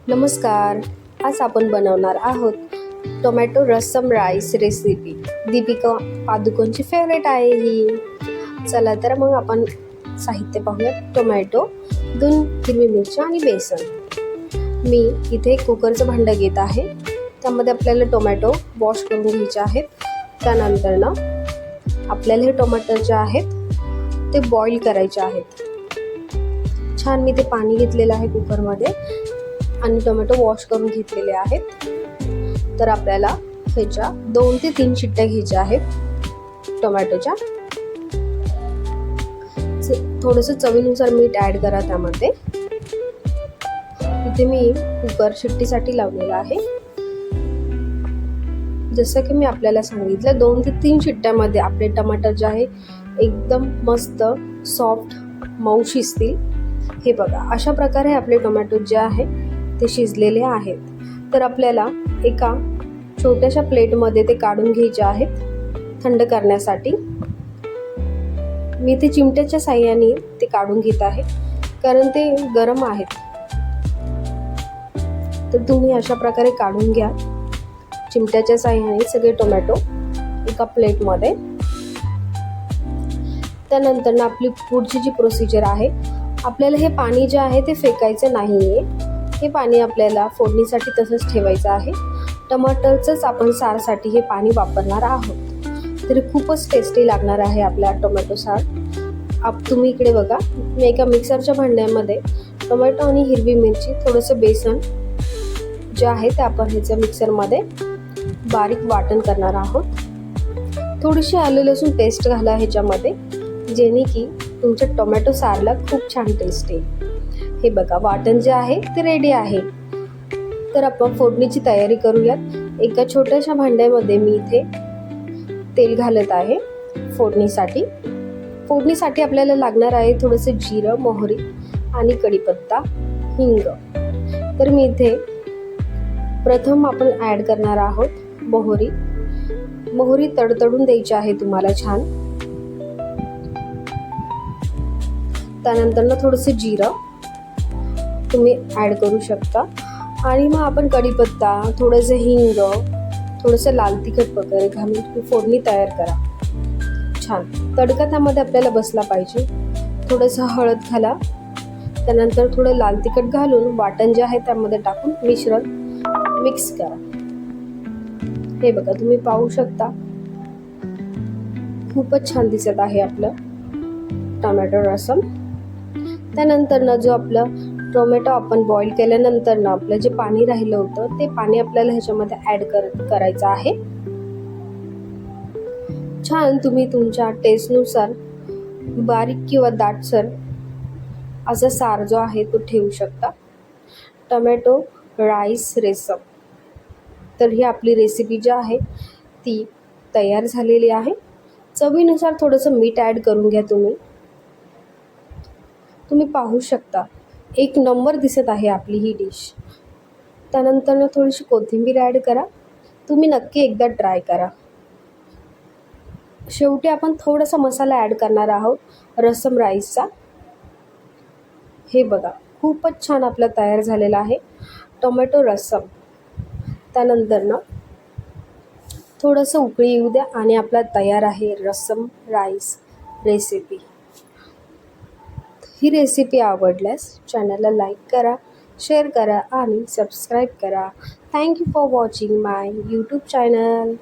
नमस्कार. आज आपण बनवणार आहोत tomato rasam rice recipe. Deepika पादुकोणची फेवरेट आहे ही. चला तर मग आपण साहित्य पाहूया. टोमॅटो, 2 हिरवी मिरची आणि बेसन. मी इथे कुकरचं भांडं घेत आहे. त्यामध्ये आपल्याला टोमॅटो वॉश करून घ्यायचे आहेत. त्यानंतर ना आपल्याला हे टोमॅटो जे आहेत ते बॉईल करायचे आहेत. छान मी ते पाणी घेतलेलं आहे कुकरमध्ये आणि टोमॅटो वॉश करून घेतलेले आहेत. तर आपल्याला ह्याच्या 2 ते 3 शिट्ट्या घ्यायच्या आहेत टोमॅटोच्या. थोडंसं चवीनुसार मीठ ॲड करा त्यामध्ये. इथे मी कुकर शिट्टीसाठी लावलेला आहे. जसं की मी आपल्याला सांगितलं 2 ते 3 शिट्ट्यामध्ये आपले टमाटर जे आहे एकदम मस्त सॉफ्ट मऊ शिजतील. हे बघा, अशा प्रकारे आपले टोमॅटो जे आहे ते शिजलेले आहेत. तर आपल्याला एका छोट्याशा प्लेटमध्ये ते काढून घ्यायचे आहेत थंड करण्यासाठी. मी ते चिमट्याच्या साहाय्याने ते काढून घेत आहे कारण ते गरम आहेत. तर तुम्ही अशा प्रकारे काढून घ्या चिमट्याच्या साहाय्याने सगळे टोमॅटो एका प्लेटमध्ये. त्यानंतर ना आपली पुढची जी प्रोसिजर आहे, आपल्याला हे पाणी जे आहे ते फेकायचं नाही आहे. हे पाणी आपल्याला फोडणीसाठी तसंच ठेवायचं आहे. टमाटरचंच आपण सारसाठी हे पाणी वापरणार आहोत. तरी खूपच टेस्टी लागणार आहे आपला टोमॅटो सार. तुम्ही इकडे बघा, मी एका मिक्सरच्या भांड्यामध्ये टोमॅटो आणि हिरवी मिरची, थोडंसं बेसन जे आहे ते आपण ह्याचं मिक्सरमध्ये बारीक वाटण करणार आहोत. थोडीशी आलं लसूण पेस्ट घाला ह्याच्यामध्ये, जेणे की तुमच्या टोमॅटो सारला खूप छान टेस्ट येईल. हे बघा, वाटण जे आहे ते रेडी आहे. तर आपण फोडणीची तयारी करूयात. एका छोट्याशा भांड्यामध्ये मी इथे तेल घालत आहे फोडणीसाठी. फोडणीसाठी आपल्याला लागणार आहे थोडंसं जिरं, मोहरी आणि कढीपत्ता, हिंग. तर मी इथे प्रथम आपण ॲड करणार आहोत मोहरी. मोहरी तडतडून द्यायची आहे तुम्हाला छान. त्यानंतर ना थोडंसं जिरं तुम्ही ॲड करू शकता आणि मग आपण कढीपत्ता, थोडंसं हिंग, थोडंसं लाल तिखट वगैरे घालून तुम्ही फोडणी तयार करा. छान तडका त्यामध्ये आपल्याला बसला पाहिजे. थोडंसं हळद घाला. त्यानंतर थोडं लाल तिखट घालून वाटण जे आहे त्यामध्ये टाकून मिश्रण मिक्स करा. हे बघा, तुम्ही पाहू शकता खूपच छान दिसत आहे आपलं टोमॅटो रसम. त्यानंतर ना जो आपलं टोमॅटो आपण बॉईल केल्यानंतर ना आपलं जे पाणी राहिलं होतं ते पाणी आपल्याला ह्याच्यामध्ये ॲड करायचं आहे. छान तुम्ही तुमच्या टेस्टनुसार बारीक किंवा दाटसर असा सार जो आहे तो ठेवू शकता. टोमॅटो राईस रेसम. तर ही आपली रेसिपी जी आहे ती तयार झालेली आहे. चवीनुसार थोडंसं मीठ ॲड करून घ्या तुम्ही. तुम्ही पाहू शकता एक नंबर दिसत आहे आपली ही डिश. त्यानंतर ना थोडीशी कोथिंबीर ॲड करा. तुम्ही नक्की एकदा ट्राय करा. शेवटी आपण थोडासा मसाला ॲड करणार आहोत रसम राईसचा. हे बघा, खूपच छान आपला तयार झालेला आहे टोमॅटो रसम. त्यानंतर ना थोडंसं उकळी येऊ द्या आणि आपला तयार आहे रसम राईस रेसिपी. ही रेसिपी आवडल्यास चॅनलला लाईक करा, शेअर करा आणि सबस्क्राईब करा. Thank you for watching my YouTube channel.